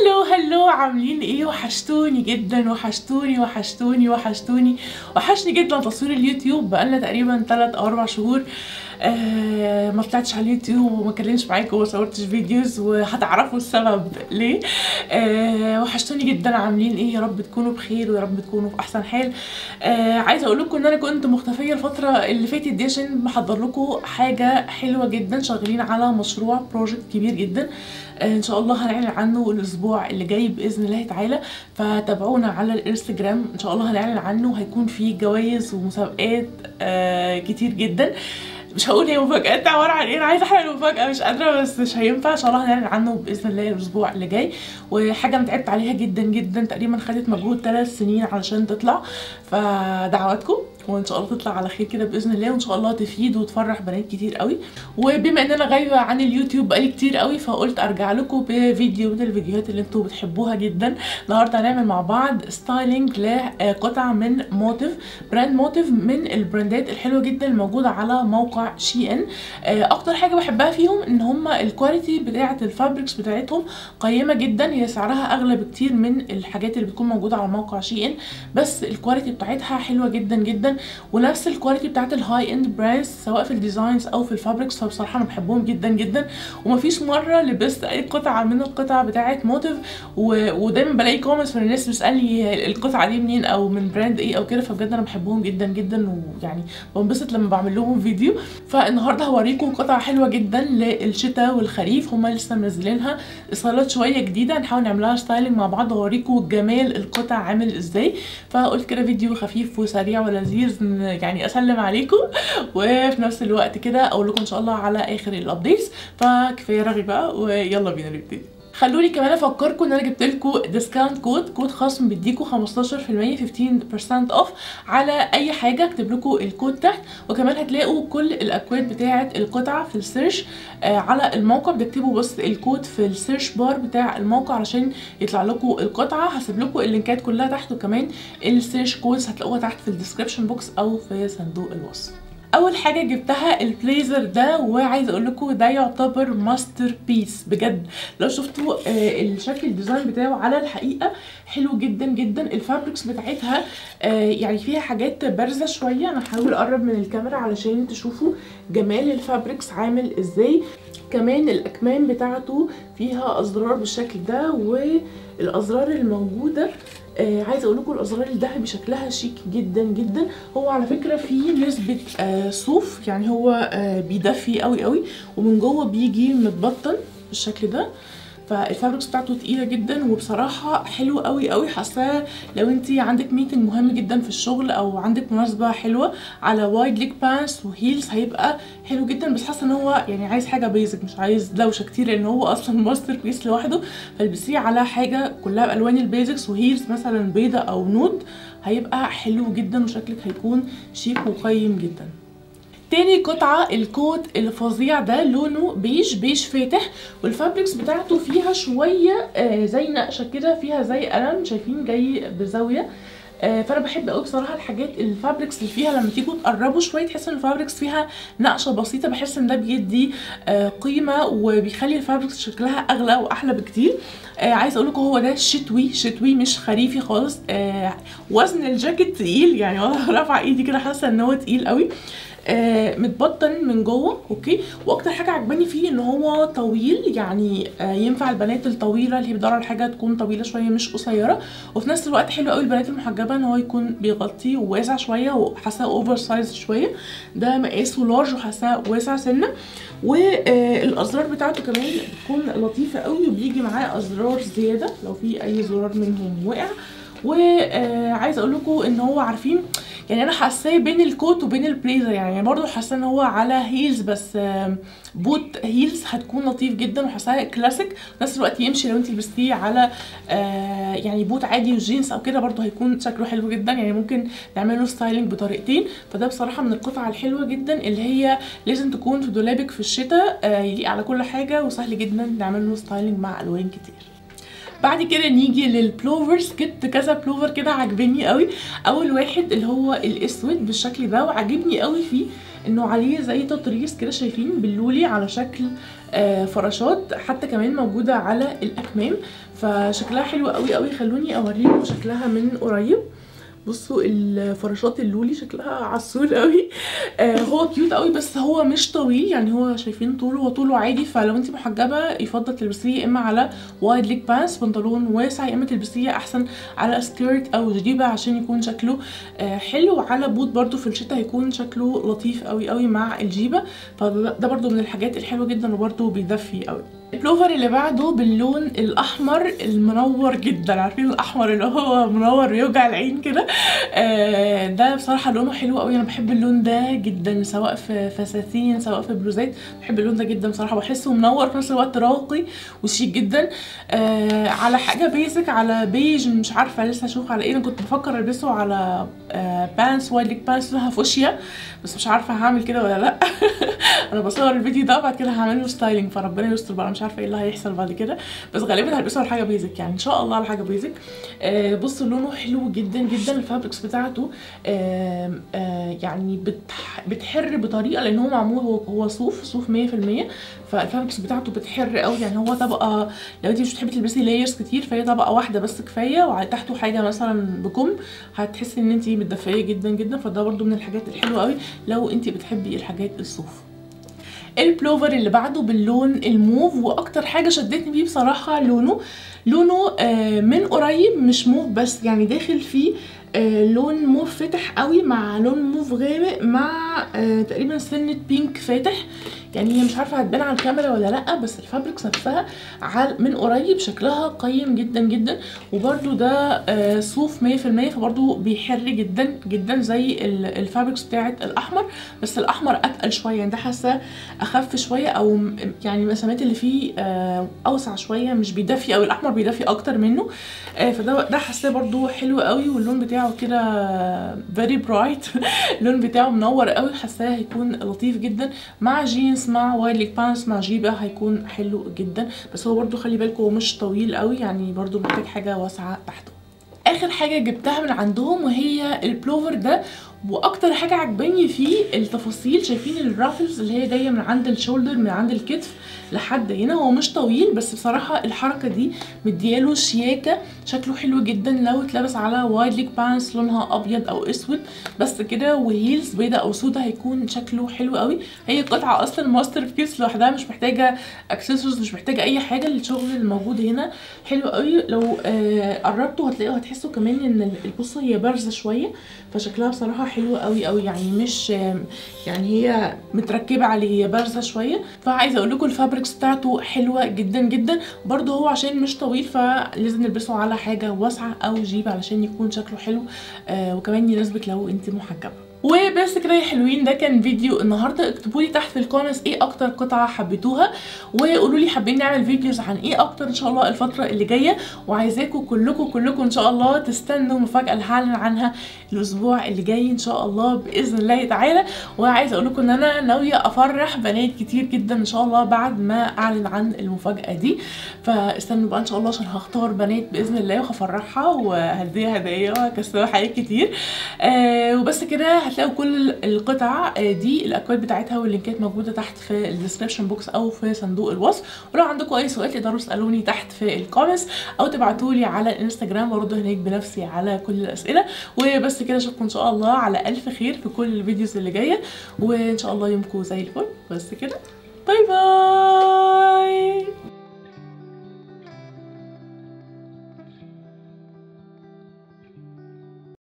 هلو عاملين ايه؟ وحشتوني جدا، وحشني جدا تصوير اليوتيوب. بقالنا تقريبا 3 أو 4 شهور ما طلعتش على اليوتيوب وما كلمتش معاكم وما صورتش فيديوز، وهتعرفوا السبب ليه. وحشتوني جدا. عاملين ايه؟ يا رب تكونوا بخير ويا رب تكونوا في احسن حال. عايزه اقول لكم ان انا كنت مختفيه الفتره اللي فاتت دي عشان بحضر لكم حاجه حلوه جدا. شغالين على مشروع بروجكت كبير جدا، ان شاء الله هنعلن عنه الاسبوع اللي جاي باذن الله تعالى. فتابعونا على الانستجرام، ان شاء الله هنعلن عنه. هيكون فيه جوائز ومسابقات كتير جدا. مش هقول هي مفاجآت عباره عن ايه، انا عايزه احرق المفاجاه مش قادره، بس مش هينفع. ان شاء الله هنعلن عنه باذن الله الاسبوع اللي جاي. وحاجه انا تعبت عليها جدا جدا، تقريبا خدت مجهود 3 سنين علشان تطلع. فدعواتكم وان شاء الله تطلع على خير كده باذن الله، وان شاء الله تفيد وتفرح بنات كتير قوي. وبما ان انا غايبه عن اليوتيوب بقالي كتير قوي، فقلت ارجع لكم بفيديو من الفيديوهات اللي انتم بتحبوها جدا. النهارده هنعمل مع بعض ستايلينج لقطع من موتيف، براند موتيف من البراندات الحلوه جدا الموجوده على موقع شي ان. اكتر حاجه بحبها فيهم ان هم الكواليتي بتاعه الفابريكس بتاعتهم قيمه جدا. هي سعرها اغلى بكتير من الحاجات اللي بتكون موجوده على موقع شي ان، بس الكواليتي بتاعتها حلوه جدا جدا، ونفس الكواليتي بتاعت الهاي اند براندز سواء في الديزاينز او في الفابريكس. فبصراحه انا بحبهم جدا جدا، ومفيش مره لبست اي قطعه من القطع بتاعت موتيف ودايما بلاقي كومنتس من الناس بتسالني القطعه دي منين او من براند ايه او كده. فبجد انا بحبهم جدا جدا، ويعني بنبسط لما بعمل لهم فيديو. فالنهارده هوريكم قطعه حلوه جدا للشتاء والخريف، هم لسه منزلينها اصالات شويه جديده، هنحاول نعملها ستايلينج مع بعض واوريكم جمال القطع عامل ازاي. فقلت كده فيديو خفيف وسريع ولذيذ، يعني اسلم عليكم وفي نفس الوقت كده اقول لكم ان شاء الله على اخر الابديتس. فكفايه رغي بقى ويلا بينا نبتدي. خلوني كمان افكركم ان انا جبت لكم ديسكاونت كود خصم بيديكم 15% 15% اوف على اي حاجه. اكتب لكم الكود تحت، وكمان هتلاقوا كل الاكواد بتاعه القطعه في السيرش على الموقع. بتكتبوا بس الكود في السيرش بار بتاع الموقع علشان يطلع لكم القطعه. هسيب لكم اللينكات كلها تحت، وكمان السيرش كودز هتلاقوها تحت في الديسكربشن بوكس او في صندوق الوصف. اول حاجه جبتها البليزر ده، وعايزه اقول لكم ده يعتبر ماستر بيس بجد. لو شفتوا الشكل الديزاين بتاعه على الحقيقه حلو جدا جدا. الفابريكس بتاعتها يعني فيها حاجات بارزه شويه. انا هحاول اقرب من الكاميرا علشان تشوفوا جمال الفابريكس عامل ازاي. كمان الاكمام بتاعته فيها ازرار بالشكل ده، والازرار الموجوده عايزه اقول لكم الازرار الذهبي شكلها شيك جدا جدا. هو على فكره فيه نسبه صوف، يعني هو بيدفي قوي قوي، ومن جوه بيجي متبطن بالشكل ده. فالفابريكس بتاعته تقيله جدا، وبصراحه حلو قوي قوي. حاساه لو انت عندك ميتنج مهم جدا في الشغل او عندك مناسبه حلوه على وايد ليج بانس وهيلز هيبقى حلو جدا. بس حاسه ان هو يعني عايز حاجه بيزك، مش عايز دوشه كتير، لان هو اصلا ماستر بيس لوحده. فالبسيه على حاجه كلها بالوان البيزكس وهيلز مثلا بيضه او نود، هيبقى حلو جدا وشكلك هيكون شيك وقيم جدا. تاني قطعة الكوت الفظيع ده، لونه بيج فاتح، والفابريكس بتاعته فيها شوية زي نقشة كده، فيها زي قلم شايفين جاي بزاوية. فانا بحب قوي بصراحه الحاجات الفابريكس اللي فيها لما تيجوا تقربوا شويه تحس ان الفابريكس فيها نقشه بسيطه. بحس ان ده بيدي قيمه وبيخلي الفابريكس شكلها اغلى واحلى بكتير. عايزه اقول لكم هو ده شتوي مش خريفي خالص. وزن الجاكيت تقيل، يعني وانا رافعه ايدي كده حاسه ان هو تقيل قوي. متبطن من جوه اوكي. واكتر حاجه عجباني فيه ان هو طويل، يعني ينفع البنات الطويله اللي هي بتدور على حاجه تكون طويله شويه مش قصيره. وفي نفس الوقت حلو قوي البنات المحجبه ان هو يكون بيغطي وواسع شويه، وحاساه اوفر سايز شويه. ده مقاسه لارج وحاساه واسع سنه. والازرار بتاعته كمان بتكون لطيفه قوي، وبيجي معاه ازرار زياده لو في اي زرار منهم وقع. وعايزه اقول لكم ان هو عارفين يعني انا حاساه بين الكوت وبين البليزر، يعني برضو حاسه ان هو على هيلز، بس بوت هيلز هتكون لطيف جدا، وحاساه كلاسيك في نفس الوقت يمشي لو انت لبستيه على يعني بوت عادي وجينز او كده، برضو هيكون شكله حلو جدا. يعني ممكن نعمله ستايلينج بطريقتين. فده بصراحه من القطع الحلوه جدا اللي هي لازم تكون في دولابك في الشتاء، يليق على كل حاجه، وسهل جدا نعمله ستايلينج مع الوان كتير. بعد كده نيجي للبلوفرز. جبت كذا بلوفر كده عاجبني قوي. اول واحد اللي هو الاسود بالشكل ده، وعاجبني قوي فيه انه عليه زي تطريز كده، شايفين باللولي على شكل فراشات، حتى كمان موجوده على الاكمام، فشكلها حلو قوي قوي. خلوني اوريكم شكلها من قريب. بصوا الفراشات اللولي شكلها عسول قوي. هو كيوت قوي بس هو مش طويل، يعني هو شايفين طوله، هو طوله عادي، فلو انت محجبه يفضل تلبسيه يا اما على وايد ليج بانس بنطلون واسع، يا اما تلبسيه احسن على سكيرت او جيبه عشان يكون شكله حلو. على بوت برده في الشتاء هيكون شكله لطيف قوي قوي مع الجيبه، فده برده من الحاجات الحلوه جدا وبرده بيدفي قوي. البلوفر اللي بعده باللون الاحمر المنور جدا، عارفين الاحمر اللي هو منور ويوجع العين كده. ده بصراحه لونه حلو قوي، انا بحب اللون ده جدا، سواء في فساتين سواء في بلوزات، بحب اللون ده جدا بصراحه، بحسه منور في نفس الوقت راقي وشيك جدا. على حاجه بيزك، على بيج، مش عارفه لسه اشوف على ايه. انا كنت بفكر البسه على بانس وايد ليج بانس لونها فوشيا، بس مش عارفه هعمل كده ولا لا. انا بصور الفيديو ده وبعد كده هعمل له ستايلينج، فربنا يستر بقى، مش عارفه ايه اللي هيحصل بعد كده، بس غالبا هلبسه على حاجه بيزك يعني ان شاء الله على حاجه بيزك. بصوا لونه حلو جدا جدا. الفابريكس بتاعته يعني بتحر بطريقه، لان هو معمول هو صوف 100%، فالفابريكس بتاعته بتحر قوي. يعني هو طبقه، لو انت مش بتحبي تلبسي لايرز كتير فهي طبقه واحده بس كفايه، وتحته حاجه مثلا بكم هتحسي ان انت متدفيه جدا جدا، فده برده من الحاجات الحلوه قوي لو انت بتحبي الحاجات الصوف. البلوفر اللي بعده باللون الموف، واكتر حاجه شدتني بيه بصراحه لونه من قريب مش موف بس، يعني داخل فيه لون موف فاتح قوي مع لون موف غامق مع تقريبا سنه بينك فاتح. يعني هي مش عارفه هتبان على الكاميرا ولا لا، بس الفابريكس نفسها من قريب شكلها قيم جدا جدا، وبرده ده صوف 100%، فبرده بيحر جدا جدا زي الفابريكس بتاعت الاحمر، بس الاحمر اتقل شويه، يعني ده حاسه اخف شويه، او يعني المسامات اللي فيه اوسع شويه، مش بيدفي قوي، الاحمر بيدفي اكتر منه. فده حاساه برده حلو قوي، واللون بتاعه كده فيري برايت. اللون بتاعه منور قوي، حاساه هيكون لطيف جدا مع جينز، مع وايد ليج بانس، مع جيبه، هيكون حلو جدا. بس هو برده خلي بالكم هو مش طويل قوي، يعني برده محتاج حاجه واسعه تحته. اخر حاجه جبتها من عندهم وهي البلوفر ده، واكتر حاجه عجباني فيه التفاصيل. شايفين الرافلز اللي هي جايه من عند الشولدر، من عند الكتف لحد هنا، هو مش طويل بس بصراحه الحركه دي مدياله شياكه، شكله حلو جدا لو اتلبس على وايد ليج بانس لونها ابيض او اسود بس كده، وهيلز بيضه او سودا، هيكون شكله حلو قوي. هي قطعه اصلا ماستر بيس لوحدها، مش محتاجه اكسسوارز، مش محتاجه اي حاجه. الشغل الموجود هنا حلو قوي، لو قربتوا هتلاقوا هتحسوا كمان ان البصه هي بارزه شويه، فشكلها بصراحه حلوه قوي قوي، يعني مش يعني هي متركبه عليه، هي بارزه شويه. فعايزه اقول لكم الفابريكس بتاعته حلوه جدا جدا. برده هو عشان مش طويل فلازم نلبسه على حاجه واسعه او جيب علشان يكون شكله حلو، وكمان يناسبك لو انت محجبه. وبس كده يا حلوين، ده كان فيديو النهارده. اكتبوا لي تحت في الكومنتس ايه اكتر قطعه حبيتوها، وقولوا لي حابين نعمل فيديوز عن ايه اكتر ان شاء الله الفتره اللي جايه. وعايزاكم كلكم ان شاء الله تستنوا مفاجاه اللي هعلن عنها الاسبوع اللي جاي ان شاء الله باذن الله تعالى. وعايزه اقول لكم ان انا ناويه افرح بنات كتير جدا ان شاء الله بعد ما اعلن عن المفاجاه دي، فاستنوا بقى ان شاء الله عشان هختار بنات باذن الله وهفرحها وهديها هدايا وهكسبها حاجات كتير. وبس كده، هتلاقوا كل القطع دي الاكواد بتاعتها واللينكات موجوده تحت في الديسكربشن بوكس او في صندوق الوصف. ولو عندكم اي سؤال تقدروا تسالوني تحت في الكومنتس او تبعتوا لي على الانستجرام، برضه هناك بنفسي على كل الاسئله. وبس كده، اشوفكم ان شاء الله على الف خير في كل الفيديوز اللي جايه، وان شاء الله يومكم زي الفل. بس كده، باي باي.